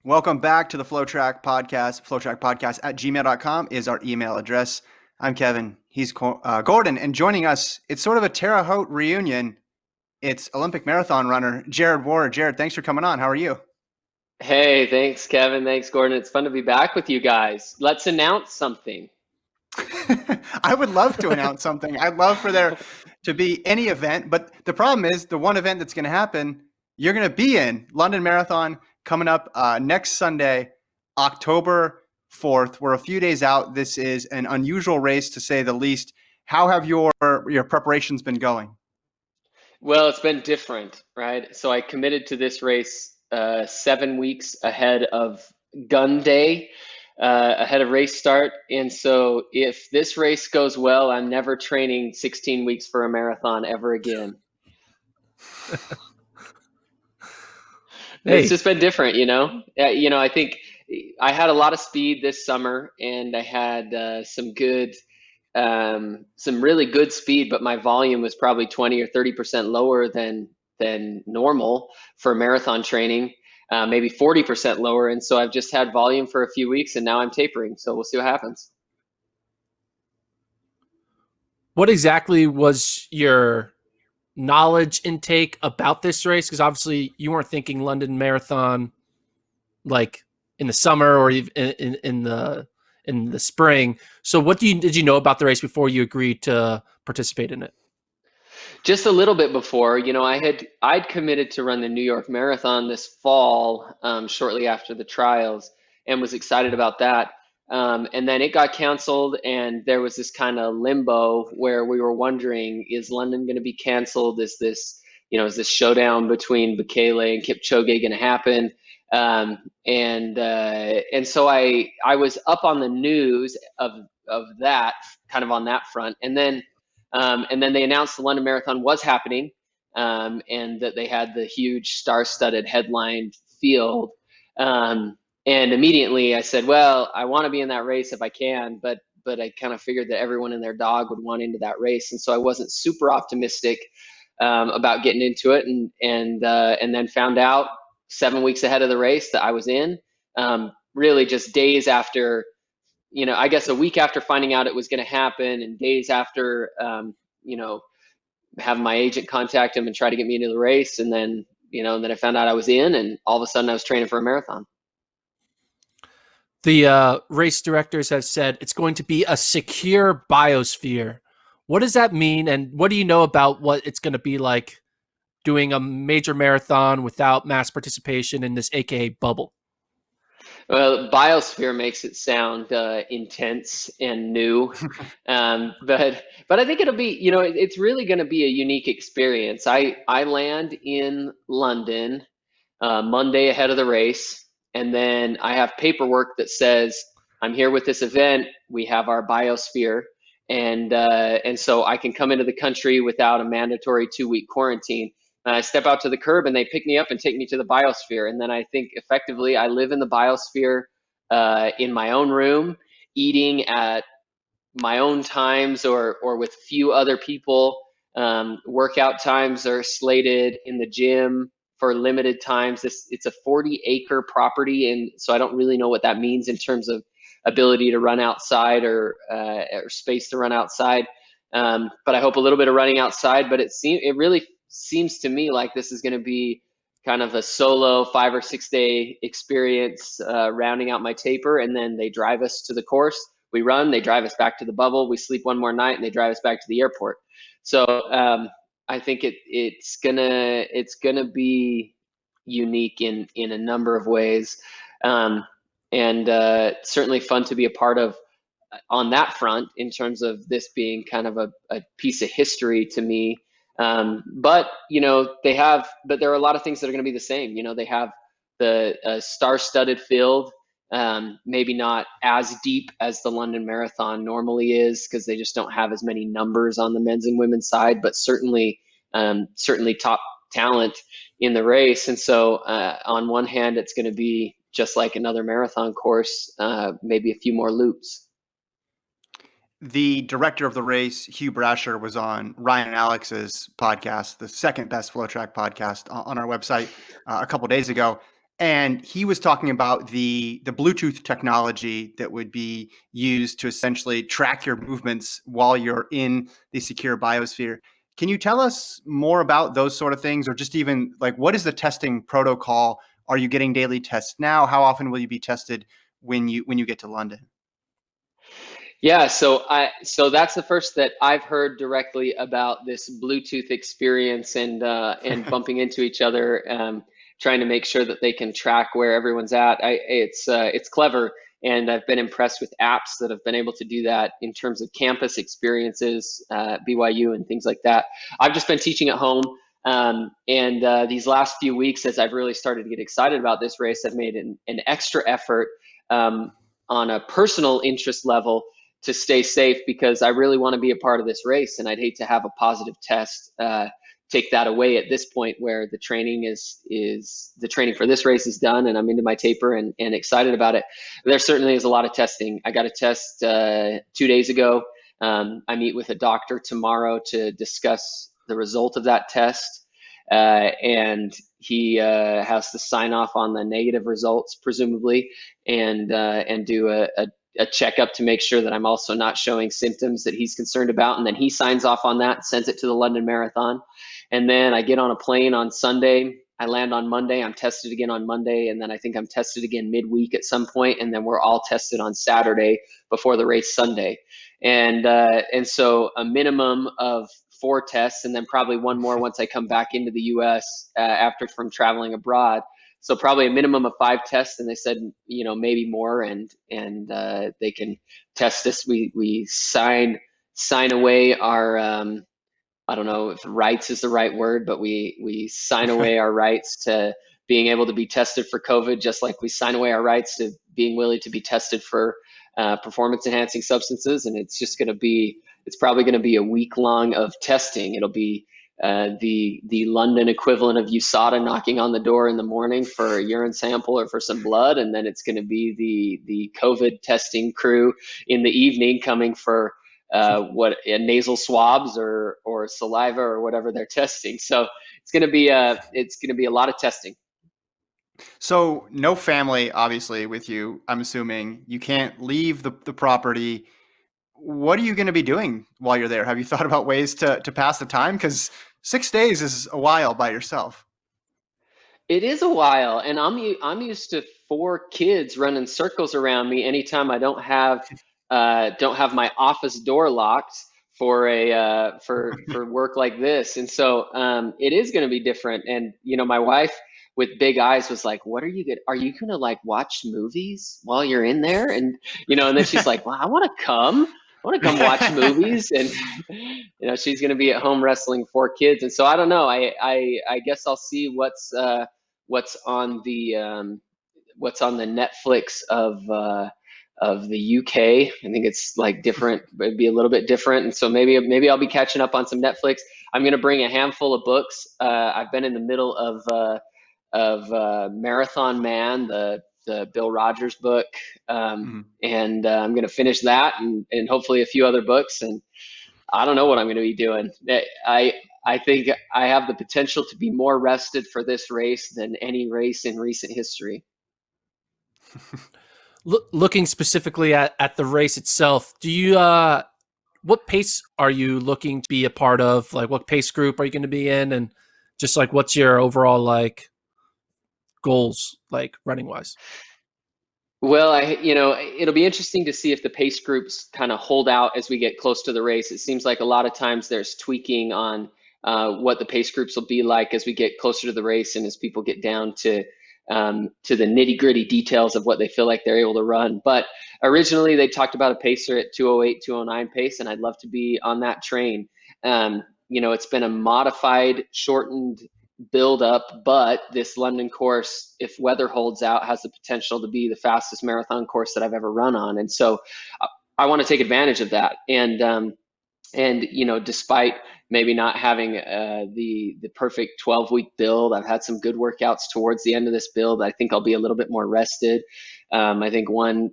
Welcome back to the FloTrack podcast. FloTrackPodcast at gmail.com is our email address. I'm Kevin. He's Gordon. And joining us, it's sort of a Terre Haute reunion. It's Olympic marathon runner Jared Ward. Jared, thanks for coming on. How are you? Hey, thanks, Kevin. Thanks, Gordon. It's fun to be back with you guys. Let's announce something. I would love to announce something. I'd love for there to be any event. But the problem is the one event that's going to happen, you're going to be in London Marathon coming up next Sunday, October 4th. We're a few days out. This is an unusual race, to say the least. How have your preparations been going? Well, it's been different, right? So I committed to this race 7 weeks ahead of gun day, ahead of race start. And so if this race goes well, I'm never training 16 weeks for a marathon ever again. It's Hey, just been different, I think I had a lot of speed this summer, and I had some really good speed, but my volume was probably 20 or 30% lower than normal for marathon training, maybe 40% lower. And so I've just had volume for a few weeks, and now I'm tapering. So we'll see what happens. what exactly was your knowledge intake about this race? Because obviously you weren't thinking London Marathon like in the summer or even in the spring. So what did you know about the race before you agreed to participate in it? Just a little bit before, I'd committed to run the New York Marathon this fall, shortly after the trials, and was excited about that. And then it got canceled, and there was this kind of limbo where we were wondering, is London going to be canceled? Is this showdown between Bekele and Kipchoge going to happen? And so I was up on the news of that, kind of on that front, and then they announced the London Marathon was happening, and that they had the huge star-studded headline field. And immediately I said, well, I want to be in that race if I can, but I kind of figured that everyone and their dog would want into that race, and so I wasn't super optimistic about getting into it, and then found out 7 weeks ahead of the race that I was in. Really, just days after, I guess a week after finding out it was going to happen, and days after, having my agent contact him and try to get me into the race, and then I found out I was in, and all of a sudden I was training for a marathon. The race directors have said it's going to be a secure biosphere. What does that mean, and what do you know about what it's going to be like doing a major marathon without mass participation in this AKA bubble? Well, biosphere makes it sound intense and new, but I think it'll be, it's really going to be a unique experience. I land in London Monday ahead of the race, and then I have paperwork that says I'm here with this event. We have our biosphere, and so I can come into the country without a mandatory 2-week quarantine. I step out to the curb, and they pick me up and take me to the biosphere. And then I think effectively I live in the biosphere, in my own room, eating at my own times or with few other people. Workout times are slated in the gym for limited times. It's a 40-acre property, and so I don't really know what that means in terms of ability to run outside or space to run outside. But I hope a little bit of running outside. But it really seems to me like this is going to be kind of a solo 5 or 6 day experience, rounding out my taper, and then they drive us to the course. We run, they drive us back to the bubble. We sleep one more night, and they drive us back to the airport. So I think it's gonna be unique in a number of ways, and certainly fun to be a part of on that front, in terms of this being kind of a piece of history to me. But there are a lot of things that are going to be the same. They have the star-studded field, maybe not as deep as the London Marathon normally is, because they just don't have as many numbers on the men's and women's side, but certainly top talent in the race. And so on one hand, it's going to be just like another marathon course, maybe a few more loops. The director of the race, Hugh Brasher, was on Ryan and Alex's podcast, the second best FloTrack podcast, on our website a couple days ago. And he was talking about the Bluetooth technology that would be used to essentially track your movements while you're in the secure biosphere. Can you tell us more about those sort of things, or just even like what is the testing protocol? Are you getting daily tests now? How often will you be tested when you get to London? Yeah, so that's the first that I've heard directly about this Bluetooth experience and bumping into each other, trying to make sure that they can track where everyone's at. It's clever, and I've been impressed with apps that have been able to do that in terms of campus experiences, BYU and things like that. I've just been teaching at home, and these last few weeks, as I've really started to get excited about this race, I've made an extra effort on a personal interest level to stay safe because I really want to be a part of this race, and I'd hate to have a positive test take that away at this point where the training is the training for this race is done and I'm into my taper and excited about it. There certainly is a lot of testing. I got a test 2 days ago. I meet with a doctor tomorrow to discuss the result of that test, and he has to sign off on the negative results presumably, and do a checkup to make sure that I'm also not showing symptoms that he's concerned about. And then he signs off on that, sends it to the London Marathon. And then I get on a plane on Sunday. I land on Monday. I'm tested again on Monday. And then I think I'm tested again midweek at some point. And then we're all tested on Saturday before the race Sunday. And so a minimum of 4 tests, and then probably one more once I come back into the US after from traveling abroad. So probably a minimum of 5 tests, and they said, maybe more, and they can test this. We sign away our I don't know if rights is the right word, but we sign away our rights to being able to be tested for COVID, just like we sign away our rights to being willing to be tested for performance enhancing substances. And it's probably going to be a week long of testing. It'll be the London equivalent of USADA knocking on the door in the morning for a urine sample or for some blood, and then it's going to be the COVID testing crew in the evening coming for nasal swabs or saliva or whatever they're testing. So it's going to be a lot of testing. So no family, obviously, with you. I'm assuming you can't leave the property. What are you going to be doing while you're there? Have you thought about ways to pass the time? Because 6 days is a while by yourself. It is a while, and I'm used to 4 kids running circles around me anytime I don't have my office door locked for for work like this. And so it is going to be different. And my wife with big eyes was like, "What are you good? Are you gonna like watch movies while you're in there?" And and then she's like, "Well, I want to come. I want to come watch movies." And she's going to be at home wrestling 4 kids. And so I don't know. I guess I'll see what's on the Netflix of the UK. I think it's like different. It'd be a little bit different, and so maybe I'll be catching up on some Netflix. I'm going to bring a handful of books. I've been in the middle of Marathon Man, the Bill Rogers book, and I'm going to finish that and hopefully a few other books. And I don't know what I'm going to be doing. I think I have the potential to be more rested for this race than any race in recent history. Looking specifically at the race itself, do you what pace are you looking to be a part of? Like, what pace group are you going to be in, and just like what's your overall like goals, like running wise? Well, it'll be interesting to see if the pace groups kind of hold out as we get close to the race. It seems like a lot of times there's tweaking on what the pace groups will be like as we get closer to the race and as people get down to the nitty gritty details of what they feel like they're able to run. But originally they talked about a pacer at 2:08, 2:09 pace, and I'd love to be on that train. It's been a modified, shortened build up, but this London course, if weather holds out, has the potential to be the fastest marathon course that I've ever run on. And so I want to take advantage of that. And And despite maybe not having the perfect 12-week build, I've had some good workouts towards the end of this build. I think I'll be a little bit more rested. I think one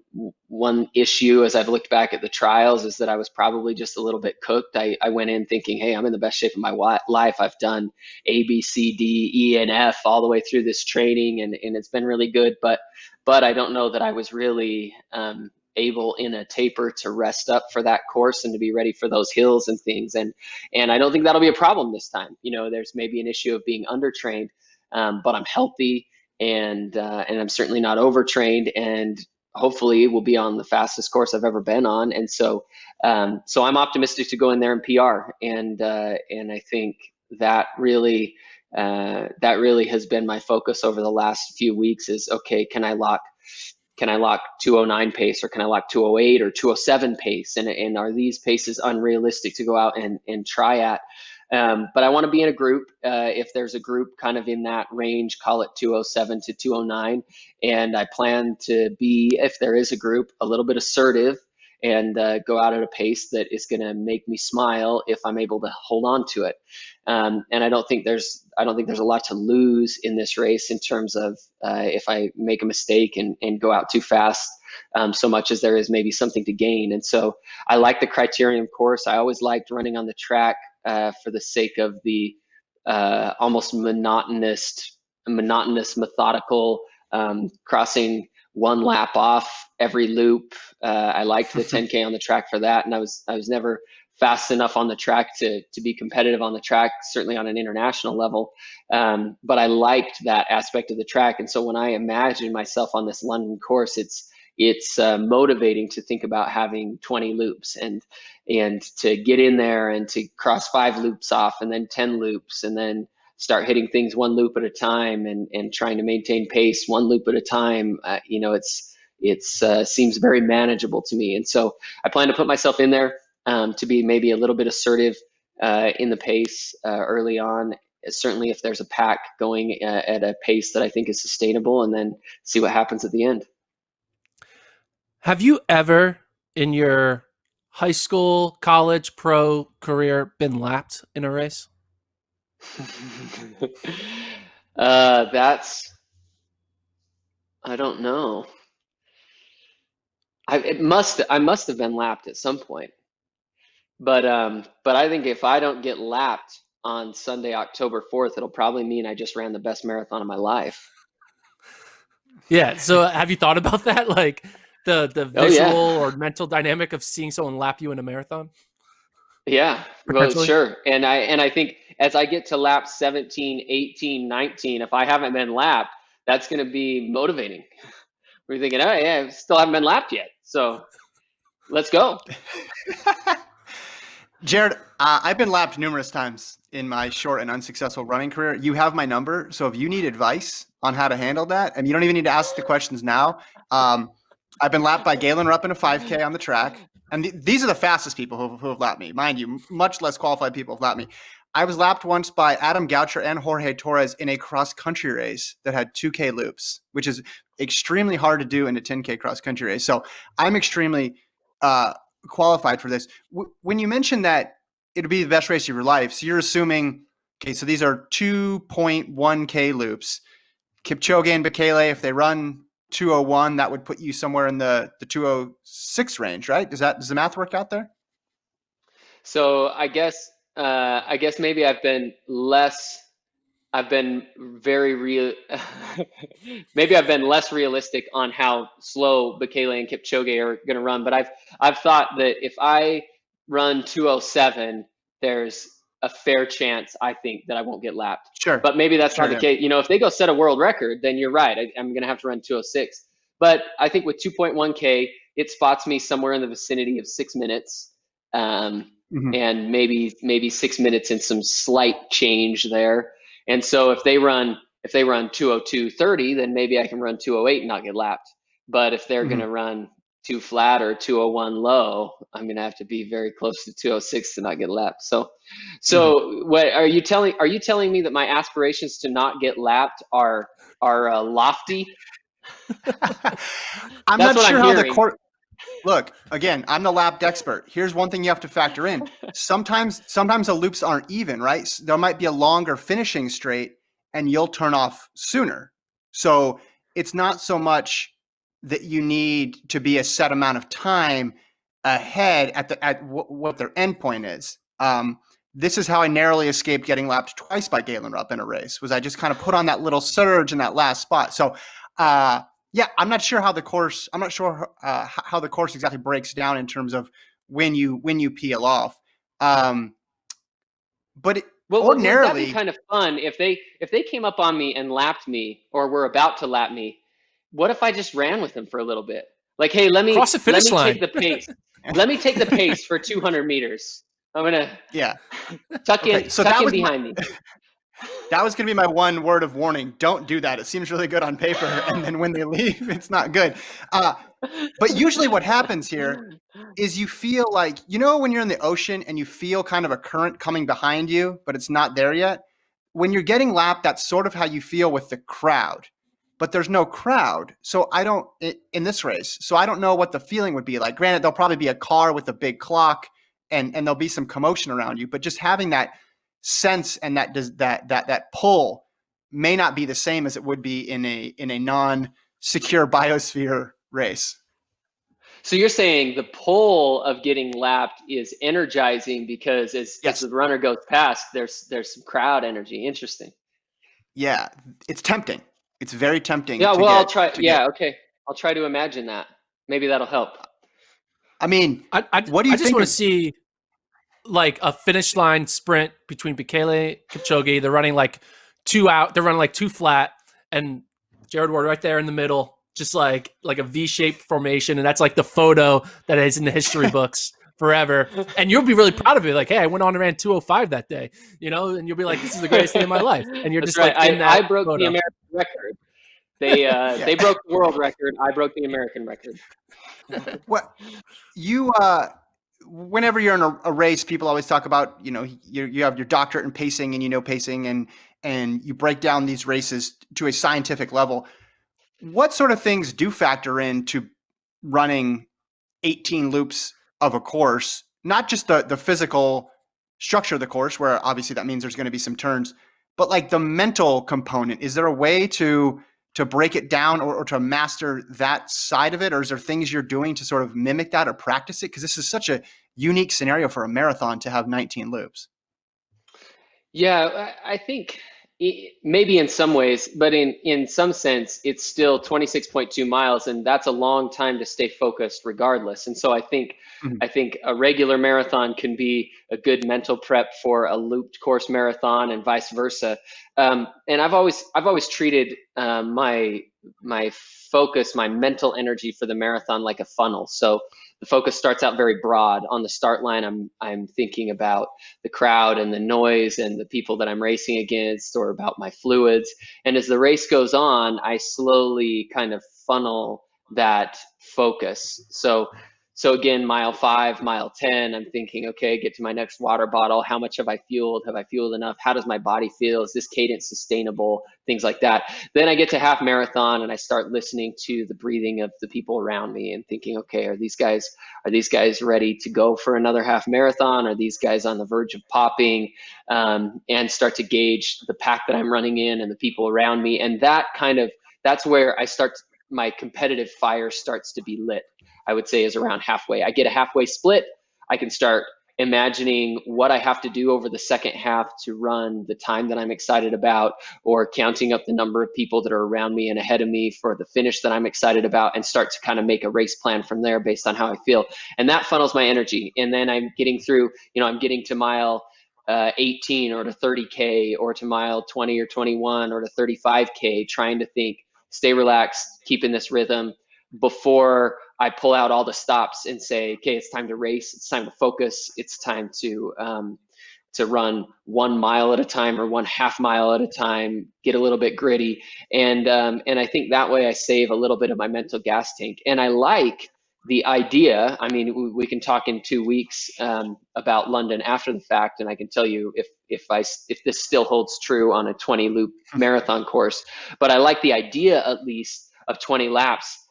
issue as I've looked back at the trials is that I was probably just a little bit cooked. I went in thinking, hey, I'm in the best shape of my life. I've done A, B, C, D, E, and F all the way through this training, and it's been really good. But I don't know that I was really able in a taper to rest up for that course and to be ready for those hills and things. And I don't think that'll be a problem this time. There's maybe an issue of being undertrained, but I'm healthy and I'm certainly not overtrained, and hopefully will be on the fastest course I've ever been on. And so I'm optimistic to go in there and PR. And I think that really has been my focus over the last few weeks is, okay, can I lock 209 pace, or can I lock 208 or 207 pace? And are these paces unrealistic to go out and try at? But I want to be in a group. If there's a group kind of in that range, call it 207 to 209. And I plan to be, if there is a group, a little bit assertive and go out at a pace that is going to make me smile if I'm able to hold on to it. And I don't think there's a lot to lose in this race in terms of if I make a mistake and go out too fast, so much as there is maybe something to gain. And so I like the criterium course. I always liked running on the track for the sake of the almost monotonous, methodical crossing one lap off every loop. I liked the 10K on the track for that, and I was never fast enough on the track to be competitive on the track, certainly on an international level. But I liked that aspect of the track, and so when I imagine myself on this London course, it's motivating to think about having 20 loops and to get in there and to cross 5 loops off and then 10 loops and then start hitting things 1 loop at a time and trying to maintain pace 1 loop at a time. It seems very manageable to me. And so I plan to put myself in there to be maybe a little bit assertive in the pace early on, certainly if there's a pack going at a pace that I think is sustainable, and then see what happens at the end. Have you ever in your high school, college, pro career been lapped in a race? I don't know. I must have been lapped at some point. But I think if I don't get lapped on Sunday, October 4th, it'll probably mean I just ran the best marathon of my life. Yeah. So have you thought about that? Like the visual or mental dynamic of seeing someone lap you in a marathon? Yeah, well, sure. And I think as I get to lap 17, 18, 19, if I haven't been lapped, that's going to be motivating. We're thinking, oh yeah, I still haven't been lapped yet. So let's go. Jared, I've been lapped numerous times in my short and unsuccessful running career. You have my number, so if you need advice on how to handle that, and you don't even need to ask the questions now. I've been lapped by Galen Rupp in a 5K on the track, and these are the fastest people who have lapped me. Mind you, much less qualified people have lapped me. I was lapped once by Adam Goucher and Jorge Torres in a cross-country race that had 2K loops, which is extremely hard to do in a 10K cross-country race. So I'm extremely qualified for this. When you mentioned that it would be the best race of your life, so you're assuming, okay, so these are 2.1K loops. Kipchoge and Bekele, if they run 201, that would put you somewhere in the 206 range, right? Does the math work out there? So I guess maybe I've been very real. Maybe I've been less realistic on how slow Bekele and Kipchoge are going to run. But I've thought that if I run 207, there's a fair chance, I think, that I won't get lapped. Sure. But maybe that's not the case. If they go set a world record, then you're right. I'm going to have to run 206. But I think with 2.1K, it spots me somewhere in the vicinity of 6 minutes. And maybe 6 minutes and some slight change there. And so if they run 202.30, then maybe I can run 208 and not get lapped. But if they're going to run 2 flat or 201 low, I'm going to have to be very close to 206 to not get lapped. So what are you telling me that my aspirations to not get lapped are lofty? I'm not sure how the course. look, again, I'm the lapped expert. Here's one thing you have to factor in. Sometimes the loops aren't even, right? There might be a longer finishing straight and you'll turn off sooner. So it's not so much that you need to be a set amount of time ahead at what their endpoint is. This is how I narrowly escaped getting lapped twice by Galen Rupp in a race, was I just kind of put on that little surge in that last spot. So yeah, I'm not sure how the course. I'm not sure how the course exactly breaks down in terms of when you peel off. But Well, would that be ordinarily, kind of fun if they came up on me and lapped me or were about to lap me? What if I just ran with them for a little bit? Like, hey, Cross the let finish me take line. the pace. Let me take the pace for 200 meters. I'm gonna yeah. tuck Okay, in so tuck in behind me. that was going to be my one word of warning. Don't do that. It seems really good on paper, and then when they leave, it's not good. But usually, what happens here is you feel like, when you're in the ocean and you feel kind of a current coming behind you, but it's not there yet. When you're getting lapped, that's sort of how you feel with the crowd. But there's no crowd, so I don't in this race. So I don't know what the feeling would be like. Granted, there'll probably be a car with a big clock, and there'll be some commotion around you. But just having that sense and that pull may not be the same as it would be in a non-secure biosphere race. So you're saying the pull of getting lapped is energizing because as Yes. the runner goes past, there's some crowd energy. Interesting. Yeah, it's tempting. It's very tempting Yeah, to well, I'll get try. to get. Yeah, okay. I'll try to imagine that. Maybe that'll help. I mean, I what do I you just think want to is see like a finish line sprint between Bekele Kipchoge. They're running like two out. They're running like two flat, and Jared Ward right there in the middle, just like a V-shaped formation, and that's like the photo that is in the history books forever. And you'll be really proud of it. Like, hey, I went on and ran 2:05 that day, and you'll be like, this is the greatest day of my life. And you're That's just right. like in I that broke the photo. American record. They yeah? they broke the world record. I broke the American record. What you whenever you're in a race, people always talk about, you have your doctorate in pacing, and pacing, and you break down these races to a scientific level. What sort of things do factor into running 18 loops of a course? Not just the physical structure of the course, where obviously that means there's going to be some turns, but like the mental component. Is there a way to break it down, or to master that side of it? Or is there things you're doing to sort of mimic that or practice it? Because this is such a unique scenario for a marathon to have 19 loops. Yeah, I think maybe in some ways, but in some sense, it's still 26.2 miles, and that's a long time to stay focused regardless. And so Mhm. I think a regular marathon can be a good mental prep for a looped course marathon, and vice versa. And I've always treated my focus, my mental energy for the marathon like a funnel. So the focus starts out very broad. On the start line, I'm thinking about the crowd and the noise and the people that I'm racing against, or about my fluids. And as the race goes on, I slowly kind of funnel that focus. So again, mile 5, mile 10, I'm thinking, okay, get to my next water bottle. How much have I fueled? Have I fueled enough? How does my body feel? Is this cadence sustainable? Things like that. Then I get to half marathon and I start listening to the breathing of the people around me and thinking, okay, are these guys ready to go for another half marathon? Are these guys on the verge of popping? And start to gauge the pack that I'm running in and the people around me. And that's where my competitive fire starts to be lit. I would say is around halfway. I get a halfway split. I can start imagining what I have to do over the second half to run the time that I'm excited about, or counting up the number of people that are around me and ahead of me for the finish that I'm excited about, and start to kind of make a race plan from there based on how I feel. And that funnels my energy. And then I'm getting to mile 18 or to 30K, or to mile 20 or 21 or to 35K, trying to think, stay relaxed, keep in this rhythm before I pull out all the stops and say, okay, it's time to race. It's time to focus. It's time to run 1 mile at a time or 1/2 mile at a time, get a little bit gritty. And I think that way I save a little bit of my mental gas tank. And I like the idea. I mean, we can talk in 2 weeks about London after the fact, and I can tell you if this still holds true on a 20 loop marathon course. But I like the idea, at least, of 20 laps,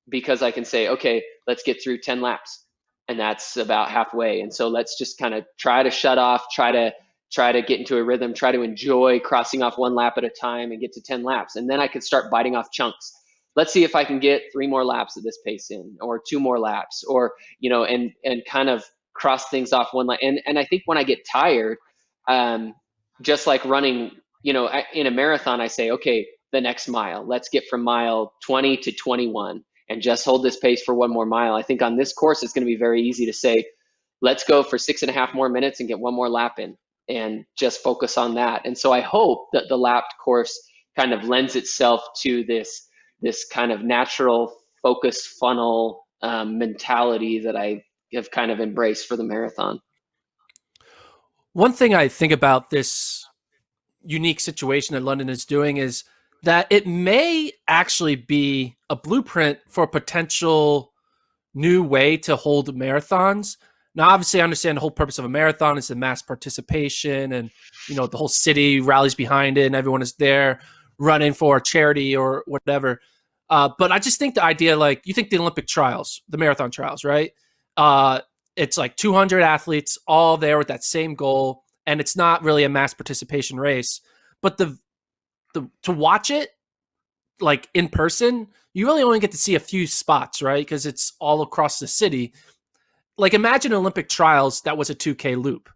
because I can say, okay, let's get through 10 laps, and that's about halfway. And so let's just kind of try to shut off, try to get into a rhythm, try to enjoy crossing off 1 lap at a time and get to 10 laps. And then I can start biting off chunks. Let's see if I can get 3 more laps at this pace in, or 2 more laps, or, and kind of cross things off 1 lap. And I think when I get tired, just like running, in a marathon, I say, okay, the next mile, let's get from mile 20 to 21 and just hold this pace for 1 more mile. I think on this course, it's going to be very easy to say, let's go for 6.5 more minutes and get 1 more lap in, and just focus on that. And so I hope that the lapped course kind of lends itself to this kind of natural focus funnel mentality that I have kind of embraced for the marathon. One thing I think about this unique situation that London is doing is that it may actually be a blueprint for a potential new way to hold marathons. Now, obviously, I understand the whole purpose of a marathon is the mass participation, and the whole city rallies behind it, and everyone is there running for a charity or whatever. But I just think the idea, like, you think the Olympic trials, the marathon trials, right? It's like 200 athletes all there with that same goal, and it's not really a mass participation race. But to watch it, like, in person, you really only get to see a few spots, right? Because it's all across the city. Like, imagine Olympic trials that was a 2K loop.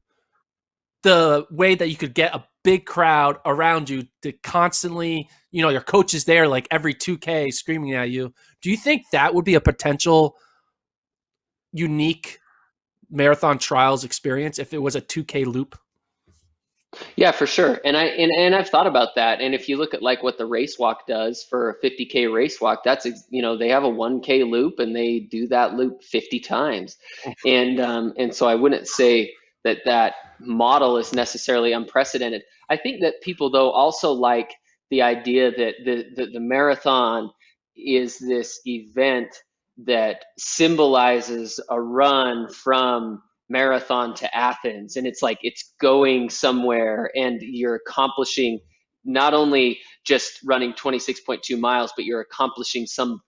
The way that you could get a big crowd around you to constantly, your coach is there like every 2K screaming at you. Do you think that would be a potential unique marathon trials experience if it was a 2K loop? Yeah, for sure. And I've thought about that. And if you look at like what the race walk does for a 50K race walk, that's, they have a 1K loop and they do that loop 50 times. And so I wouldn't say that model is necessarily unprecedented. I think that people, though, also like the idea that the marathon is this event that symbolizes a run from Marathon to Athens, and it's like it's going somewhere, and you're accomplishing not only just running 26.2 miles, but you're accomplishing some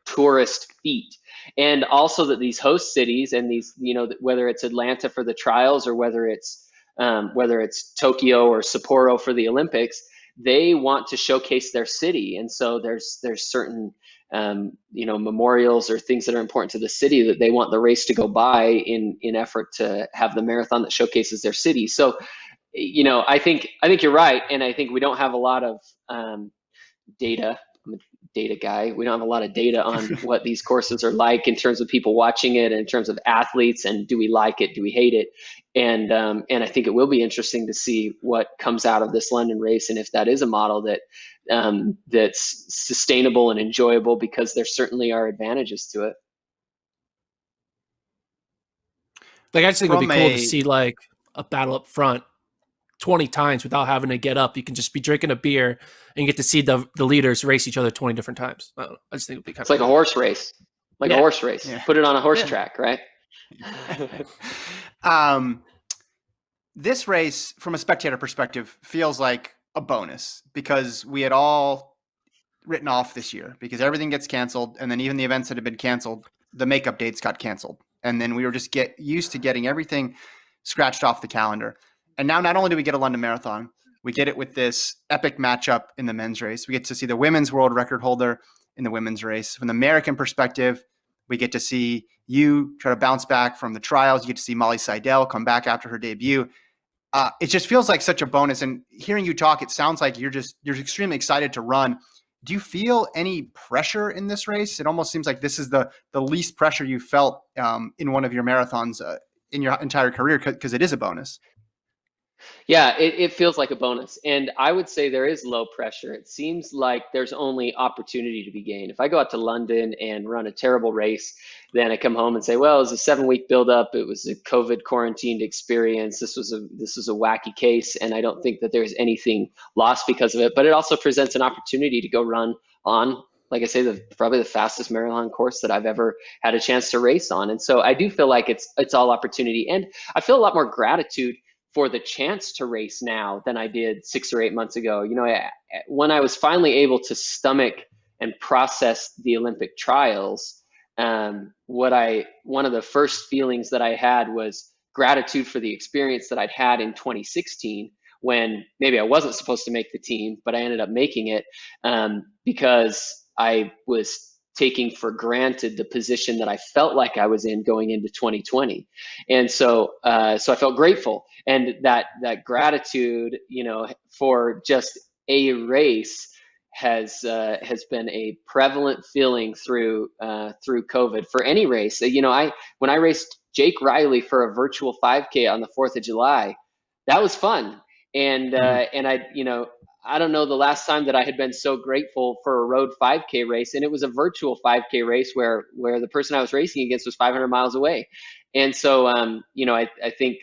tourist feat. And also that these host cities and these, whether it's Atlanta for the trials, or whether it's Tokyo or Sapporo for the Olympics, they want to showcase their city. And so there's certain memorials or things that are important to the city that they want the race to go by in effort to have the marathon that showcases their city. So, I think you're right, and I think we don't have a lot of data. I'm a data guy. We don't have a lot of data on what these courses are like in terms of people watching it, and in terms of athletes, and do we like it, do we hate it, and I think it will be interesting to see what comes out of this London race, and if that is a model that's sustainable and enjoyable, because there certainly are advantages to it. Like, I just think it would be cool to see like a battle up front 20 times without having to get up. You can just be drinking a beer and get to see the leaders race each other 20 different times. I don't know. I just think it would be kind of like cool. A horse race. A horse race. Yeah. Put it on a horse track, right? This race, from a spectator perspective, feels like a bonus, because we had all written off this year because everything gets canceled, and then even the events that had been canceled, the makeup dates got canceled, and then we were just used to getting everything scratched off the calendar. And now not only do we get a London Marathon, we get it with this epic matchup in the men's race. We get to see the women's world record holder in the women's race. From the American perspective, we get to see you try to bounce back from the trials. You get to see Molly Seidel come back after her debut. It just feels like such a bonus. And hearing you talk, it sounds like you're extremely excited to run. Do you feel any pressure in this race? It almost seems like this is the least pressure you felt in one of your marathons in your entire career, because it is a bonus. Yeah, it feels like a bonus. And I would say there is low pressure. It seems like there's only opportunity to be gained. If I go out to London and run a terrible race, then I come home and say, well, it was a 7-week buildup. It was a COVID quarantined experience. This was a wacky case. And I don't think that there's anything lost because of it. But it also presents an opportunity to go run on, like I say, probably the fastest marathon course that I've ever had a chance to race on. And so I do feel like it's all opportunity. And I feel a lot more gratitude for the chance to race now than I did 6 or 8 months ago. When I was finally able to stomach and processed the Olympic trials, one of the first feelings that I had was gratitude for the experience that I'd had in 2016, when maybe I wasn't supposed to make the team, but I ended up making it, because I was taking for granted the position that I felt like I was in going into 2020. And so I felt grateful, and that gratitude, for just a race has been a prevalent feeling through COVID for any race. When I raced Jake Riley for a virtual 5K on the 4th of July, that was fun. And I don't know the last time that I had been so grateful for a road 5K race, and it was a virtual 5K race where the person I was racing against was 500 miles away. And so I think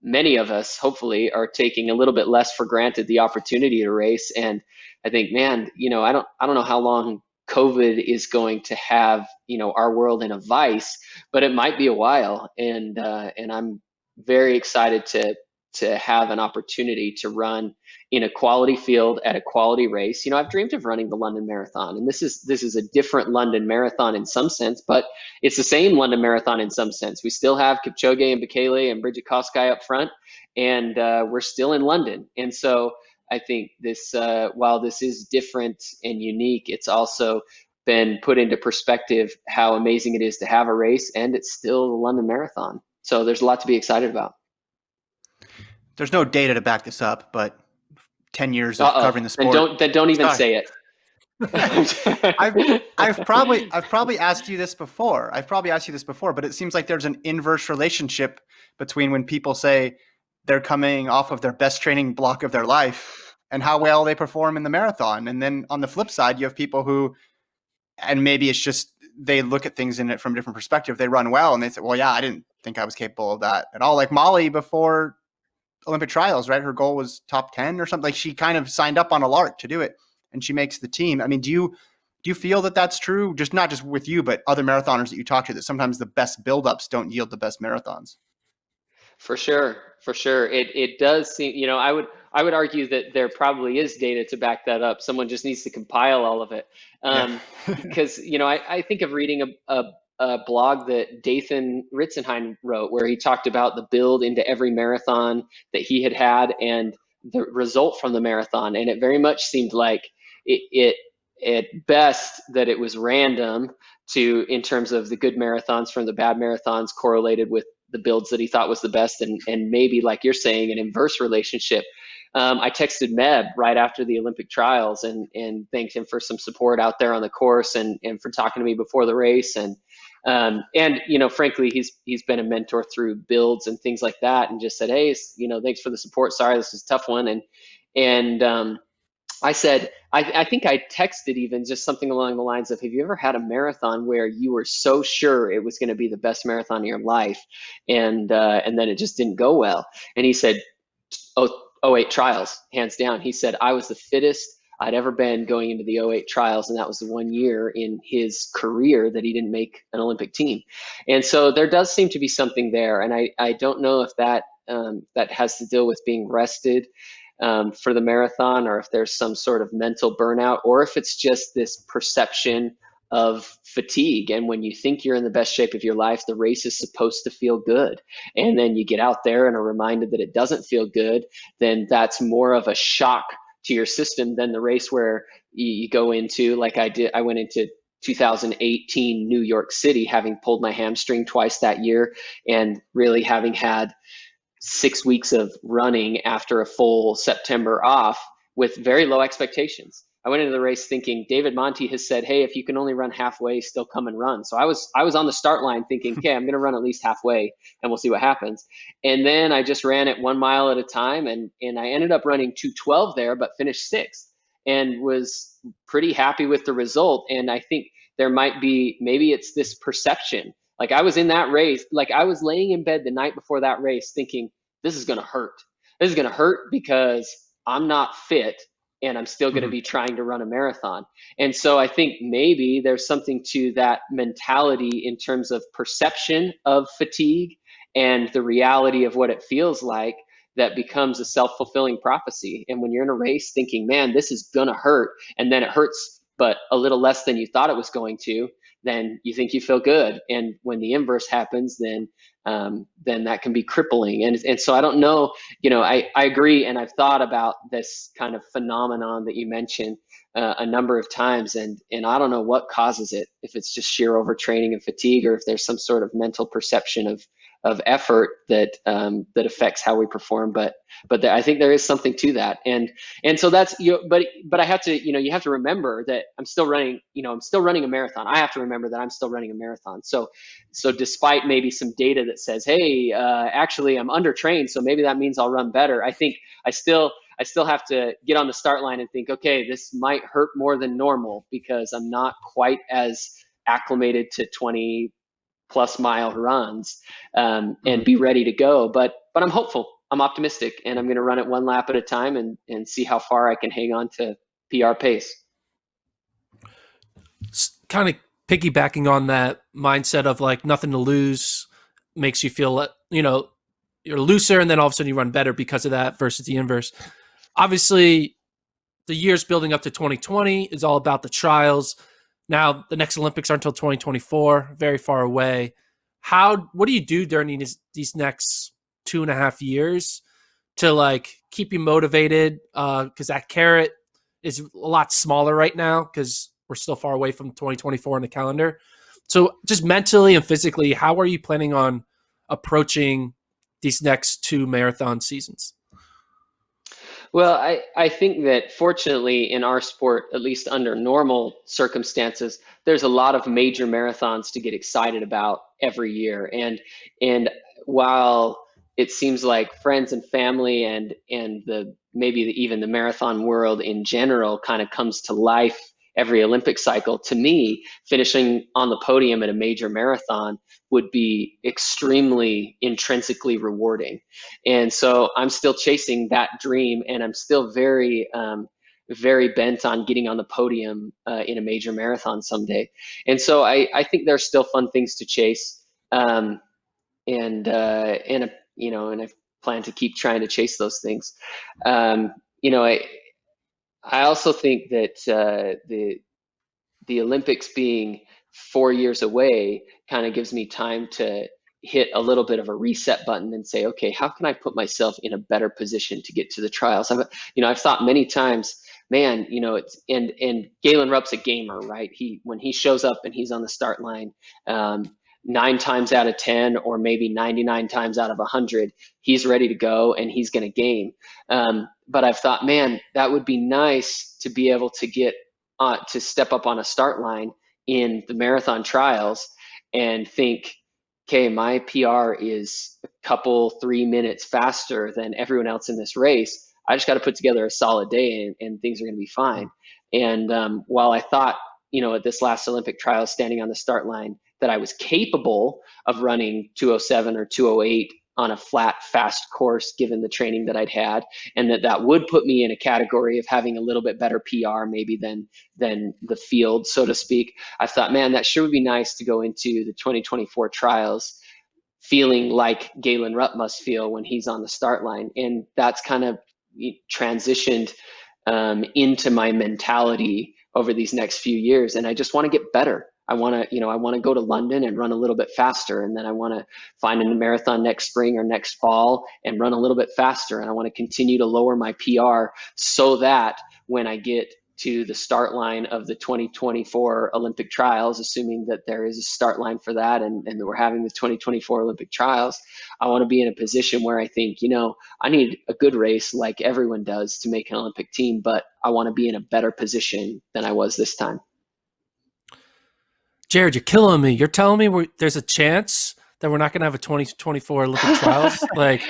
many of us hopefully are taking a little bit less for granted the opportunity to race. And I think, man, I don't know how long COVID is going to have our world in a vice, but it might be a while. And I'm very excited to have an opportunity to run in a quality field at a quality race. I've dreamed of running the London Marathon, and this is a different London Marathon in some sense, but it's the same London Marathon in some sense. We still have Kipchoge and Bekele and Bridget Kosgei up front, and we're still in London. And so I think this, while this is different and unique, it's also been put into perspective how amazing it is to have a race, and it's still the London Marathon. So there's a lot to be excited about. There's no data to back this up, but 10 years of covering the sport. Then don't even say it. I've probably asked you this before. But it seems like there's an inverse relationship between when people say they're coming off of their best training block of their life and how well they perform in the marathon. And then on the flip side, you have people who, and maybe it's just they look at things in it from a different perspective. They run well and they say, well, yeah, I didn't think I was capable of that at all. Like Molly before Olympic trials, right? Her goal was top 10 or something. Like she kind of signed up on a lark to do it, and she makes the team. I mean, do you feel that that's true? Just not just with you, but other marathoners that you talk to, that sometimes the best buildups don't yield the best marathons. For sure. It does seem, I would argue that there probably is data to back that up. Someone just needs to compile all of it. Because, I think of reading a blog that Dathan Ritzenheim wrote, where he talked about the build into every marathon that he had and the result from the marathon. And it very much seemed like it at best that it was random in terms of the good marathons from the bad marathons correlated with the builds that he thought was the best, and maybe, like you're saying, an inverse relationship. I texted Meb right after the Olympic trials and thanked him for some support out there on the course and for talking to me before the race. And frankly, he's been a mentor through builds and things like that, and just said, hey, thanks for the support. Sorry, this is a tough one. And I said, I think I texted even just something along the lines of, have you ever had a marathon where you were so sure it was going to be the best marathon of your life, and then it just didn't go well? And he said, '08 trials, hands down. He said, I was the fittest I'd ever been going into the '08 trials, and that was the 1 year in his career that he didn't make an Olympic team. And so there does seem to be something there, and I don't know if that has to deal with being rested for the marathon, or if there's some sort of mental burnout, or if it's just this perception of fatigue. And when you think you're in the best shape of your life, the race is supposed to feel good. And then you get out there and are reminded that it doesn't feel good, then that's more of a shock to your system than the race where you go into, like I did. I went into 2018 New York City, having pulled my hamstring twice that year, and really having had 6 weeks of running after a full September off with very low expectations. I went into the race thinking David Monti has said, hey, if you can only run halfway, still come and run. So I was on the start line thinking, okay, I'm going to run at least halfway and we'll see what happens. And then I just ran it 1 mile at a time, and I ended up running 2:12 there, but finished sixth, and was pretty happy with the result. And I think there might be, maybe it's this perception. Like I was in that race, like I was laying in bed the night before that race thinking, this is going to hurt. This is going to hurt because I'm not fit and I'm still going to be trying to run a marathon. And so I think maybe there's something to that mentality in terms of perception of fatigue and the reality of what it feels like, that becomes a self-fulfilling prophecy. And when you're in a race thinking, man, this is going to hurt, and then it hurts but a little less than you thought it was going to, then you think you feel good. And when the inverse happens, then that can be crippling. And so I don't know, I agree. And I've thought about this kind of phenomenon that you mentioned a number of times, and I don't know what causes it, if it's just sheer overtraining and fatigue, or if there's some sort of mental perception of effort that affects how we perform. But I think there is something to that, and so that's but I have to, you have to remember that I'm still running a marathon. I have to remember that I'm still running a marathon. So despite maybe some data that says, hey, actually I'm undertrained, so maybe that means I'll run better, I think I still have to get on the start line and think, okay, this might hurt more than normal because I'm not quite as acclimated to 20+ mile runs, and be ready to go. But I'm hopeful, I'm optimistic, and I'm going to run it one lap at a time and see how far I can hang on to PR pace. Kind of piggybacking on that mindset of like nothing to lose makes you feel, you're looser, and then all of a sudden you run better because of that, versus the inverse. Obviously, the years building up to 2020 is all about the trials. Now, the next Olympics aren't until 2024, very far away. What do you do during these next 2.5 years to like keep you motivated? Because that carrot is a lot smaller right now because we're still far away from 2024 in the calendar. So just mentally and physically, how are you planning on approaching these next 2 marathon seasons? Well, I think that fortunately in our sport, at least under normal circumstances, there's a lot of major marathons to get excited about every year. And while it seems like friends and family and even the marathon world in general kind of comes to life every Olympic cycle, to me, finishing on the podium at a major marathon would be extremely intrinsically rewarding. And so I'm still chasing that dream, and I'm still very, very bent on getting on the podium in a major marathon someday. And so I think there's still fun things to chase, and I plan to keep trying to chase those things. I also think that the Olympics being 4 years away kind of gives me time to hit a little bit of a reset button and say, okay, how can I put myself in a better position to get to the trials? I've thought many times, man, and Galen Rupp's a gamer, right? When he shows up and he's on the start line, 9 times out of 10, or maybe 99 times out of 100, he's ready to go and he's going to game. But I've thought, man, that would be nice to be able to get to step up on a start line in the marathon trials and think, okay, my PR is a couple 3 minutes faster than everyone else in this race. I just got to put together a solid day and things are going to be fine. And while I thought, at this last Olympic trial, standing on the start line, that I was capable of running 207 or 208 on a flat, fast course, given the training that I'd had, and that would put me in a category of having a little bit better PR maybe than the field, so to speak. I thought, man, that sure would be nice to go into the 2024 trials feeling like Galen Rupp must feel when he's on the start line. And that's kind of transitioned into my mentality over these next few years. And I just want to get better. I want to go to London and run a little bit faster. And then I want to find a marathon next spring or next fall and run a little bit faster. And I want to continue to lower my PR so that when I get to the start line of the 2024 Olympic trials, assuming that there is a start line for that and that we're having the 2024 Olympic trials, I want to be in a position where I think, I need a good race like everyone does to make an Olympic team, but I want to be in a better position than I was this time. Jared, you're killing me. You're telling me there's a chance that we're not going to have a 2024 Olympic trials? Like,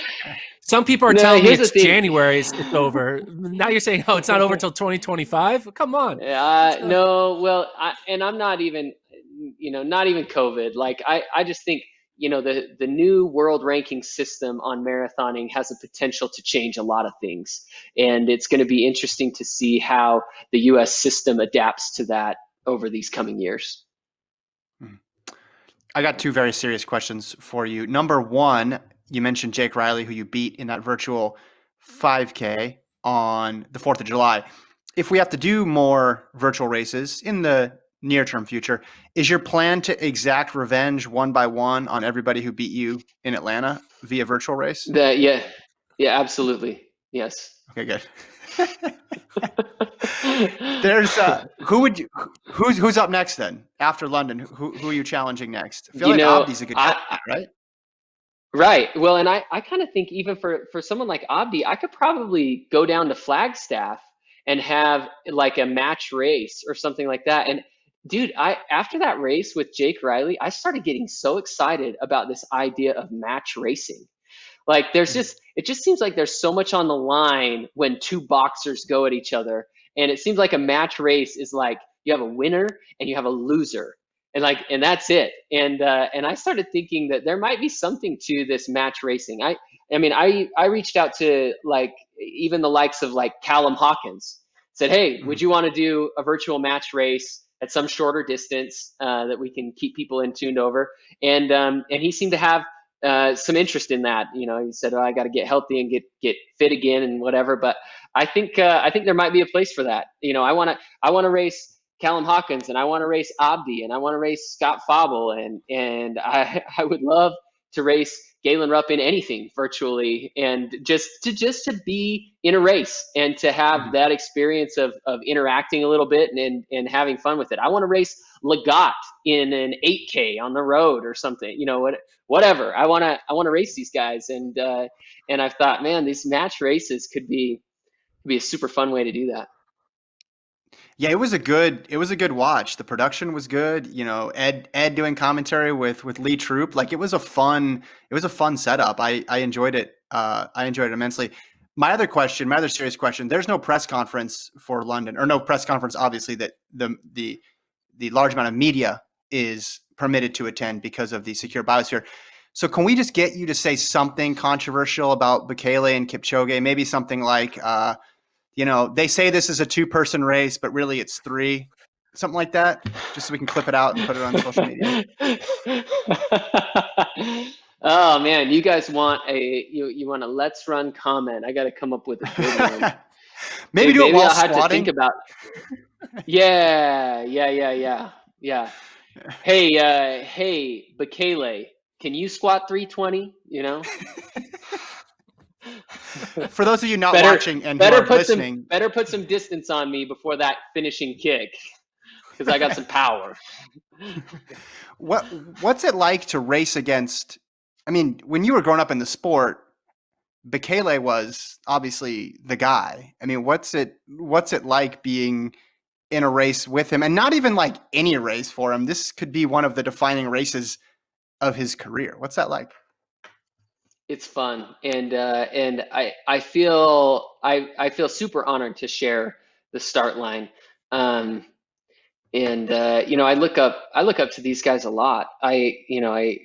some people are telling me it's January, it's over. Now you're saying, it's not over until 2025? Come on. No, well, I'm not even, not even COVID. Like, I just think, the new world ranking system on marathoning has a potential to change a lot of things. And it's going to be interesting to see how the US system adapts to that over these coming years. I got 2 very serious questions for you. Number one, you mentioned Jake Riley, who you beat in that virtual 5K on the 4th of July. if we have to do more virtual races in the near term future, is your plan to exact revenge one by one on everybody who beat you in Atlanta via virtual race? Yeah, yeah, absolutely. Yes. Okay, good. There's who's up next then after London? Who are you challenging next? I feel You like know, Abdi's a good I candidate, right? Right. Well, and I kind of think even for someone like Abdi, I could probably go down to Flagstaff and have like a match race or something like that. And dude, I after that race with Jake Riley, I started getting so excited about this idea of match racing. Like there's Mhm. just it just seems like there's so much on the line when two boxers go at each other. And it seems like a match race is like you have a winner and you have a loser. And that's it. And I started thinking that there might be something to this match racing. I reached out to like even the likes of like Callum Hawkins, said, "Hey, would Mhm. you want to do a virtual match race at some shorter distance that we can keep people in tuned over?" And he seemed to have some interest in that. You know, he said, "Oh, I got to get healthy and get fit again and whatever." But I think there might be a place for that. You know, I want to race Callum Hawkins and I want to race Abdi and I want to race Scott Fauble and I would love to race Galen Rupp in anything virtually and just to be in a race and to have Mhm. that experience of interacting a little bit and having fun with it. I want to race Legat in an 8K on the road or something. You know what? Whatever. I want to race these guys, and I've thought, man, these match races could be a super fun way to do that. Yeah, it was a good watch. The production was good. You know, Ed doing commentary with Lee Troop. Like it was a fun setup. I enjoyed it. I enjoyed it immensely. My other serious question, there's no press conference for London, or no press conference, obviously, that the large amount of media is permitted to attend because of the secure biosphere. So can we just get you to say something controversial about Bekele and Kipchoge? Maybe something like you know, they say this is a two-person race, but really it's three, something like that, just so we can clip it out and put it on social media. Oh man, you guys want you want a let's run comment. I got to come up with a good one. Maybe do it Maybe while I'll have to think squatting. about. Yeah. Hey, Bekele, can you squat 320? You know, For those of you not better watching and who better are put some listening, better put some distance on me before that finishing kick because I got some power. what's it like to race against? I mean, when you were growing up in the sport, Bekele was obviously the guy. I mean, what's it like being in a race with him, and not even like any race for him? This could be one of the defining races of his career. What's that like? It's fun, and I feel super honored to share the start line. Um, and You know, I look up to these guys a lot. I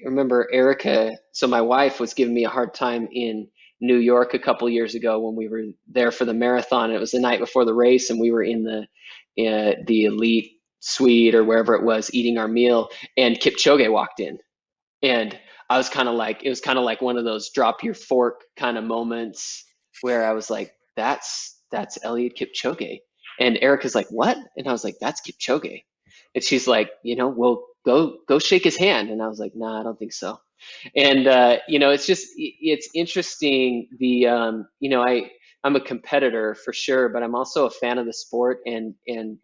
remember Erica. So my wife was giving me a hard time in New York a couple years ago when we were there for the marathon. It was the night before the race, and we were in the elite suite or wherever it was eating our meal, and Kipchoge walked in. And I was kind of like, it was kind of like one of those drop your fork kind of moments where I was like, that's Elliot Kipchoge. And Erica's like, what? And I was like, that's Kipchoge. And she's like, well, go shake his hand. And I was like, nah, I don't think so. And it's interesting. I'm a competitor for sure, but I'm also a fan of the sport and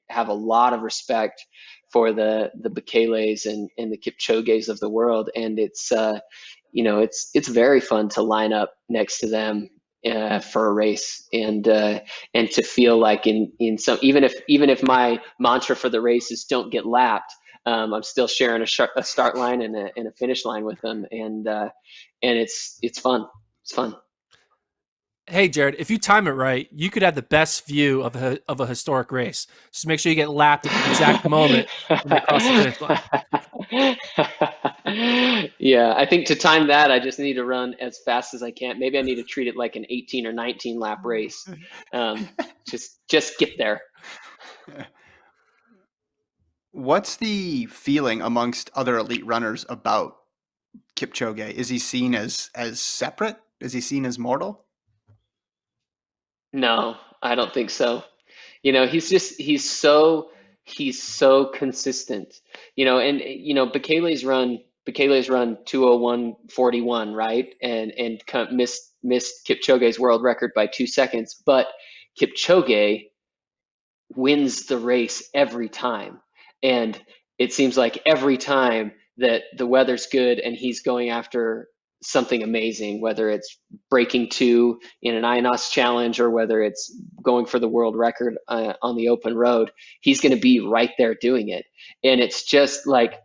have a lot of respect for the Bekeles and the Kipchoges of the world. And it's very fun to line up next to them for a race and to feel like in some even if my mantra for the race is don't get lapped. I'm still sharing a start line and a finish line with them, and it's fun. It's fun. Hey, Jared, if you time it right, you could have the best view of a historic race. Just make sure you get lapped at the exact moment when they cross the finish line. Yeah, I think to time that, I just need to run as fast as I can. Maybe I need to treat it like an 18 or 19 lap race. Um, just get there. What's the feeling amongst other elite runners about Kipchoge? Is he seen as separate? Is he seen as mortal? No, I don't think so. He's so consistent. And Bekele's run 2:01:41, right? And missed Kipchoge's world record by 2 seconds, but Kipchoge wins the race every time. And it seems like every time that the weather's good and he's going after something amazing, whether it's breaking two in an INOS challenge or whether it's going for the world record on the open road, he's going to be right there doing it. And it's just like,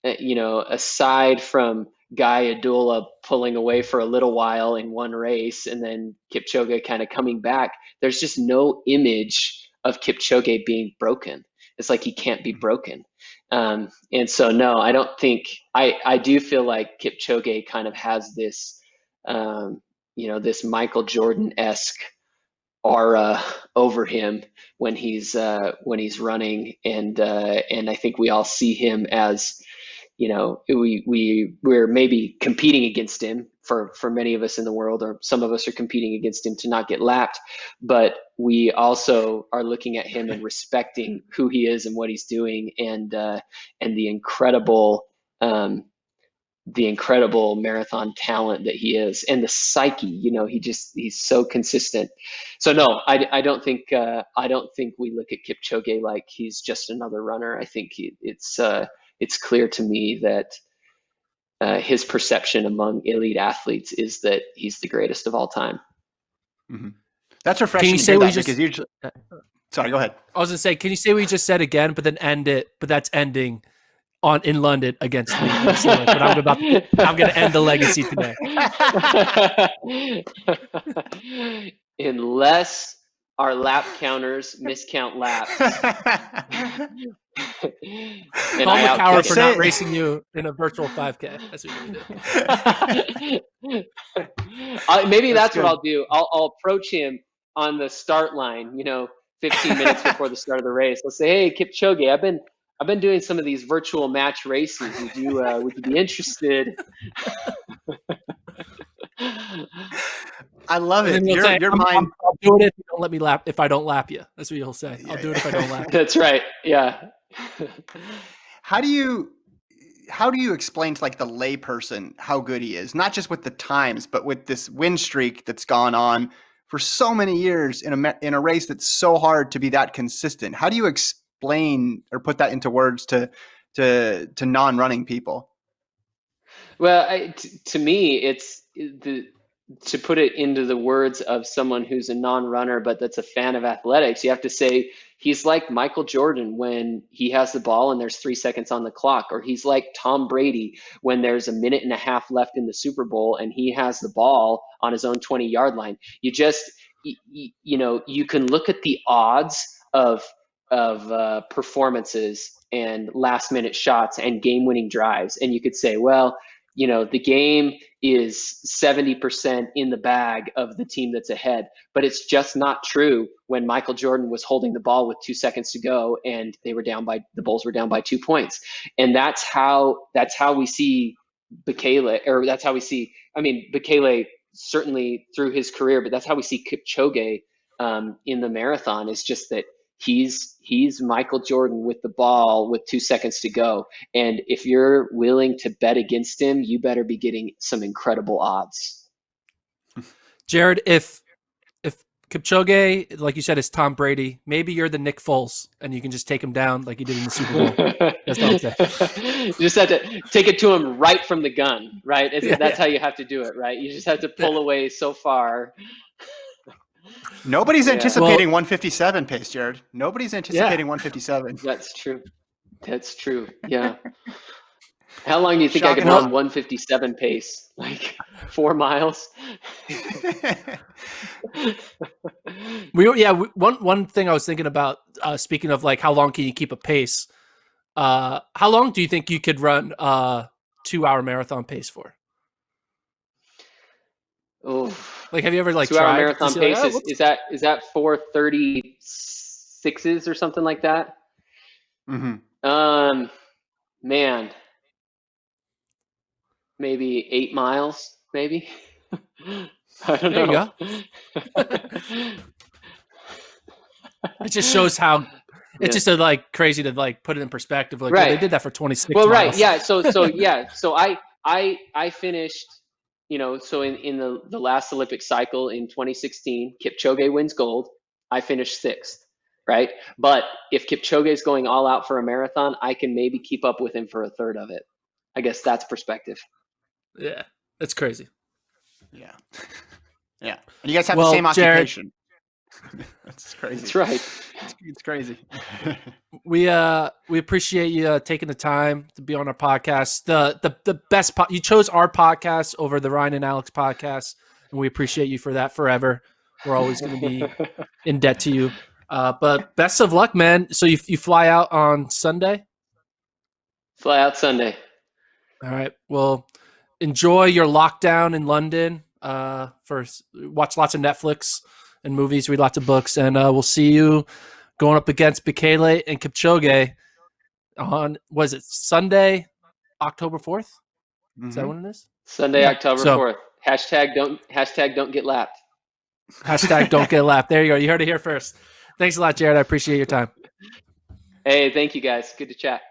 aside from Guy Adula pulling away for a little while in one race and then Kipchoge kind of coming back, there's just no image of Kipchoge being broken. It's like he can't be broken. And so, no, I don't think, I do feel like Kipchoge kind of has this, this Michael Jordan-esque aura over him when he's running. And I think we all see him as, we're maybe competing against him for many of us in the world, or some of us are competing against him to not get lapped, but we also are looking at him and respecting who he is and what he's doing, and the incredible marathon talent that he is, and the psyche. He's so consistent. So no, I don't think we look at Kipchoge like he's just another runner. I think it's clear to me that his perception among elite athletes is that he's the greatest of all time. Mm-hmm. That's refreshing. Can you say we because usually... Sorry, go ahead. I was gonna say, can you say what you just said again, but then end it? But that's ending in London against me. But I'm gonna end the legacy today. Unless our lap counters miscount laps. And call him a coward for not racing you in a virtual 5K. That's what you're gonna do. Maybe that's what I'll do. I'll approach him on the start line, 15 minutes before the start of the race. I'll say, "Hey, Kipchoge, I've been doing some of these virtual match races. Would you be interested?" I love it. Your mind. I'll do it if you don't let me lap. If I don't lap you, that's what he'll say. I'll do it if I don't lap you. That's right. Yeah. How do you explain to like the layperson how good he is? Not just with the times, but with this win streak that's gone on for so many years in a race that's so hard to be that consistent. How do you explain or put that into words to non-running people? Well, to me, it's to put it into the words of someone who's a non-runner but that's a fan of athletics. You have to say he's like Michael Jordan when he has the ball and there's 3 seconds on the clock, or he's like Tom Brady when there's a minute and a half left in the Super Bowl and he has the ball on his own 20-yard line. You can look at the odds of performances and last minute shots and game-winning drives, and you could say, well, the game is 70% in the bag of the team that's ahead, but it's just not true when Michael Jordan was holding the ball with 2 seconds to go and the Bulls were down by 2 points. And that's how we see Bekele, or that's how we see, Bekele certainly through his career, but that's how we see Kipchoge in the marathon, is just that he's Michael Jordan with the ball with 2 seconds to go. And if you're willing to bet against him, you better be getting some incredible odds. Jared, if Kipchoge, like you said, is Tom Brady, maybe you're the Nick Foles and you can just take him down like you did in the Super Bowl. That's what I'm saying. You just have to take it to him right from the gun, right? That's how you have to do it, right? You just have to pull away so far. Nobody's anticipating 157 pace, Jared. Nobody's anticipating 157. That's true. Yeah. How long do you think I can run 157 pace? Like 4 miles? One thing I was thinking about, speaking of like how long can you keep a pace? How long do you think you could run 2-hour marathon pace for? Oh, like, have you ever 2-hour marathon pace? Is that 4:36s or something like that? Mm-hmm. Man, maybe 8 miles, maybe. I don't know. There you go. It just shows how it's Yeah. just like crazy to like put it in perspective. Like, well, Right. they did that for 26 Well, right. miles. Yeah. So I finished, so in the last Olympic cycle in 2016, Kipchoge wins gold. I finished sixth, right? But if Kipchoge is going all out for a marathon, I can maybe keep up with him for a third of it. I guess that's perspective. Yeah, that's crazy. Yeah. Yeah. And you guys have Well, the same Jared- occupation. That's crazy. That's right. It's crazy. We appreciate you taking the time to be on our podcast. The best you chose our podcast over the Ryan and Alex podcast, and we appreciate you for that forever. We're always going to be in debt to you. But best of luck, man. So you fly out on Sunday? Fly out Sunday. All right. Well, enjoy your lockdown in London. Watch lots of Netflix and movies, read lots of books, and we'll see you going up against Bekele and Kipchoge on, was it Sunday, October 4th? Is that when it is? Sunday, Yeah. October So- 4th. Hashtag don't get lapped. Hashtag don't get lapped. There you go. You heard it here first. Thanks a lot, Jared. I appreciate your time. Hey, thank you guys. Good to chat.